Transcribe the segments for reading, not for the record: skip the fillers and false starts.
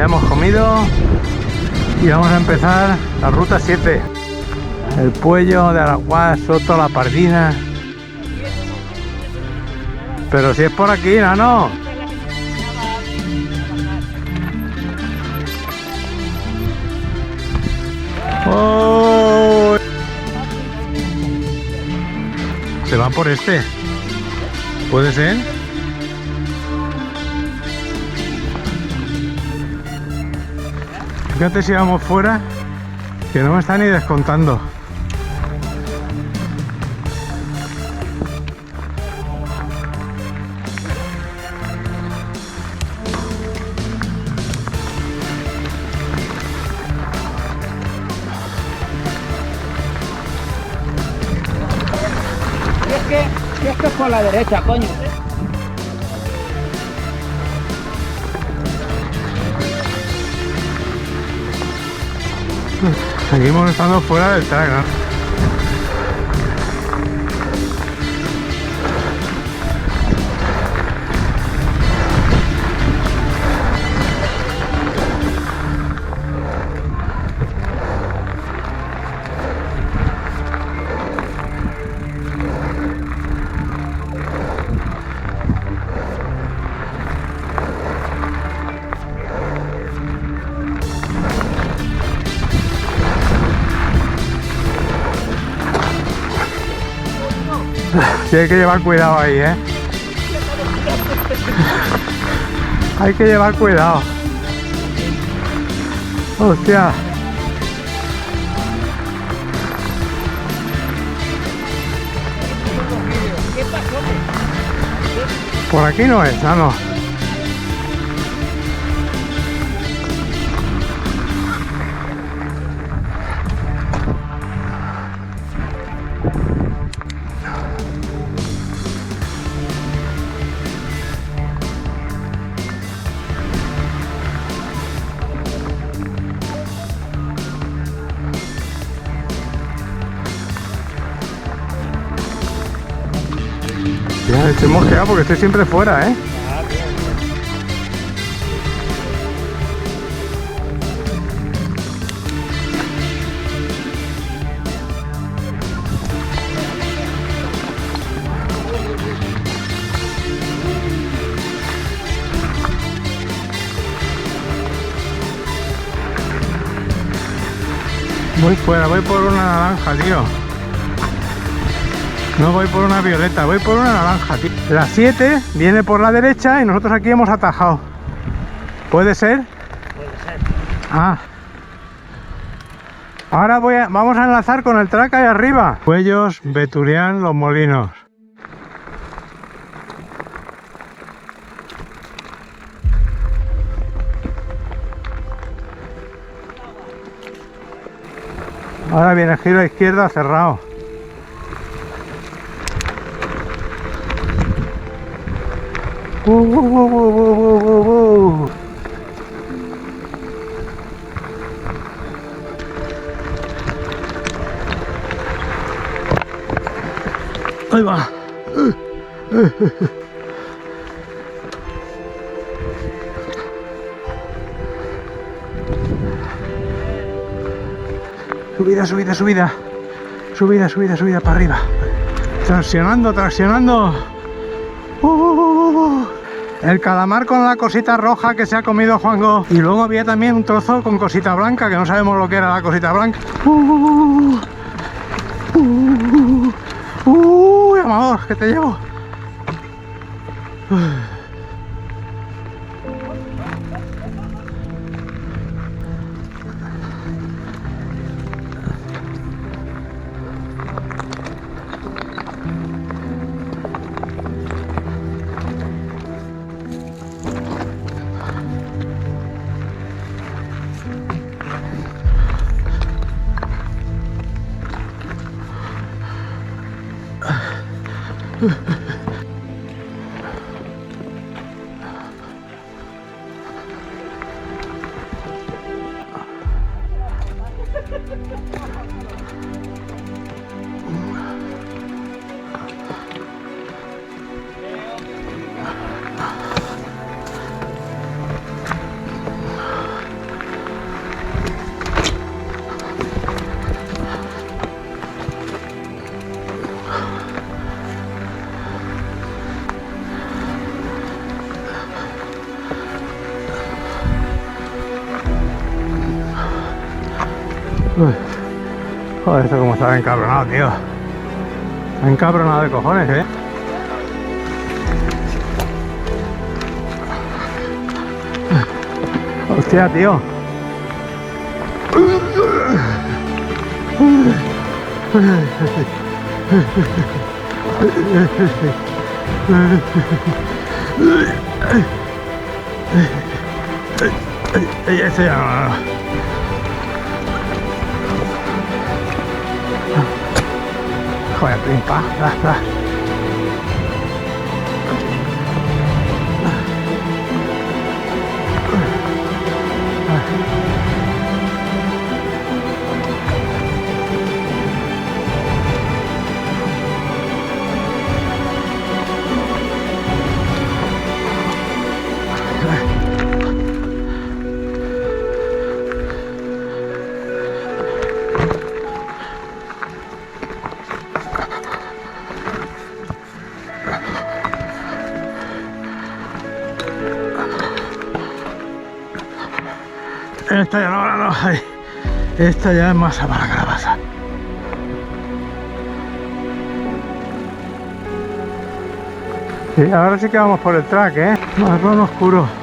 Ya hemos comido y vamos a empezar la ruta 7. El Puello de Araguás, Soto, La Pardina. Pero si es por aquí, ¿no? ¡Oh! Se va por este. ¿Puede ser? Fíjate si vamos fuera, que no me está ni descontando. Y es que es por la derecha, coño. Seguimos estando fuera del track, ¿no? Sí, hay que llevar cuidado ahí, ¿eh? Hay que llevar cuidado. Hostia. Por aquí no es, no. Ya, estoy mosqueado porque estoy siempre fuera, ¿eh? Voy fuera, voy por una naranja, tío. No voy por una violeta, voy por una naranja, tío. La 7 viene por la derecha y nosotros aquí hemos atajado. ¿Puede ser? Puede ser. Ah. Ahora vamos a enlazar con el track ahí arriba. Puellos, Veturián, Los Molinos. Ahora viene el giro a izquierda cerrado. Ahí va. Subida, subida, subida. Subida, subida, subida para arriba. Traccionando, traccionando. El calamar con la cosita roja que se ha comido Juanjo. Y luego había también un trozo con cosita blanca, que no sabemos lo que era la cosita blanca. Amador, que te llevo. Uy. Joder, esto como está encabronado, tío. Está encabronado de cojones, Hostia, tío. Eso ya no. Joder, pim, pam, Esta ya no, ay, esta ya es masa para calabaza. Sí, ahora sí que vamos por el track, marrón oscuro.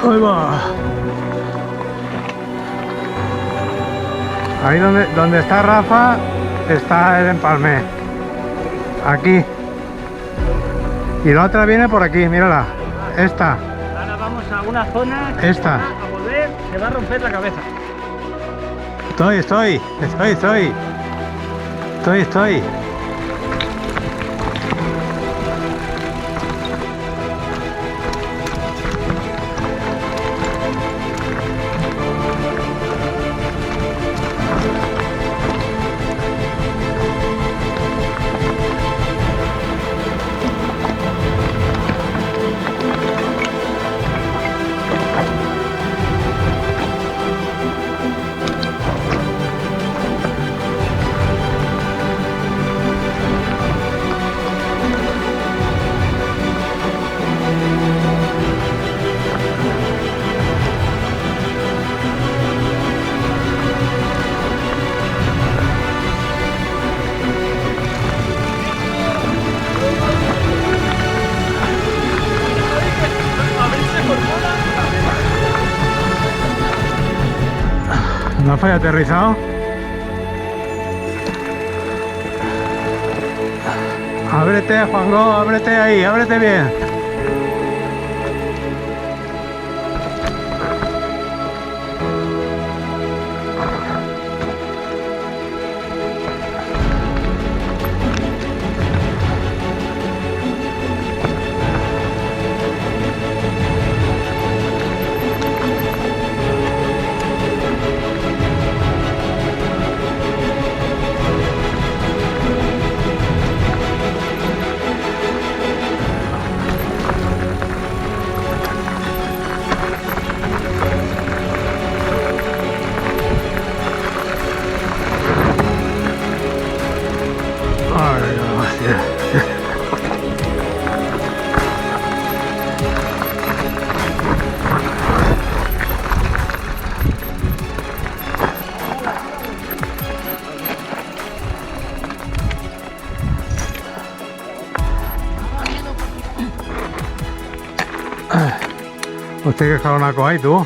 Ahí va. Ahí donde está Rafa está el empalme. Aquí. Y la otra viene por aquí, mírala. Esta. Ahora vamos a una zona que Esta. a volver se va a romper la cabeza. Estoy. ¿No fue aterrizado? Ábrete, Juanjo, ábrete ahí, ábrete bien. Hostia, que jalonaco hay, tú.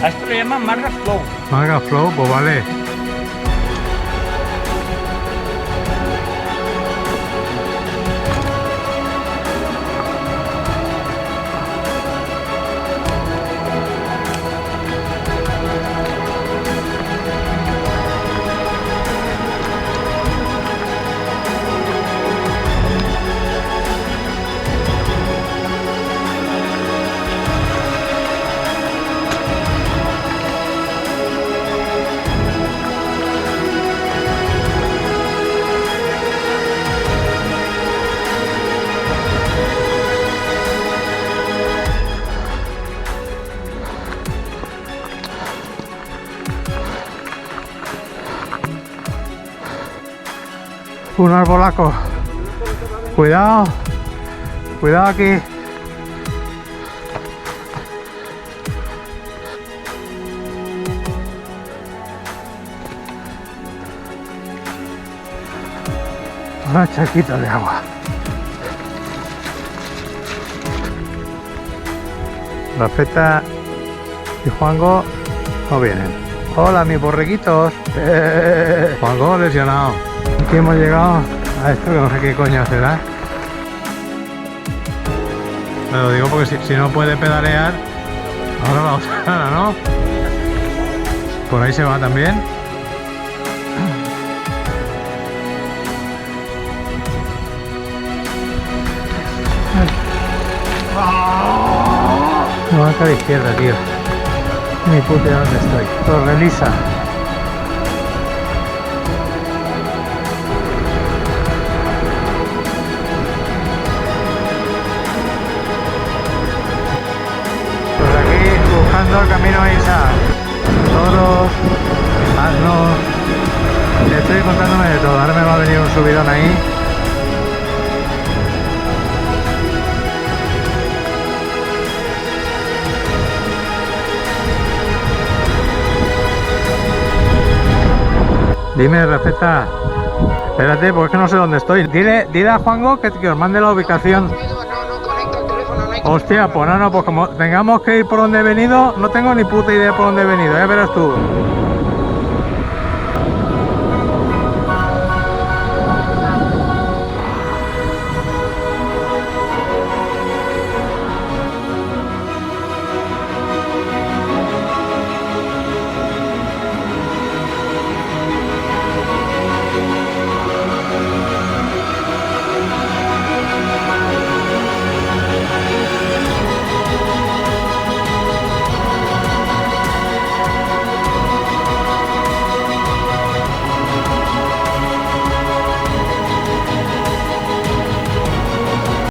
A esto le llaman Marga Flow. Marga Flow, pues vale. Un arbolaco. Cuidado. Cuidado aquí. Una chaquita de agua. Rafeta y Juanjo no vienen. Hola mis borreguitos. Juanjo lesionado. Aquí hemos llegado a esto que no sé qué coño será. Me lo digo porque si no puede pedalear, ahora la otra, ¿no? Por ahí se va también. No, acá a la izquierda, tío. Ni puta idea dónde estoy. Torrelisa. Pues aquí buscando el camino a Isa. Toros, asnos. Estoy contándome de todo. Ahora me va a venir un subidón ahí. Dime, Rafeta. Espérate, porque es que no sé dónde estoy. Dile a Juanjo que os mande la ubicación. No conecta el teléfono, no hay. Hostia, pues no, pues como tengamos que ir por donde he venido, no tengo ni puta idea por dónde he venido, ya verás tú.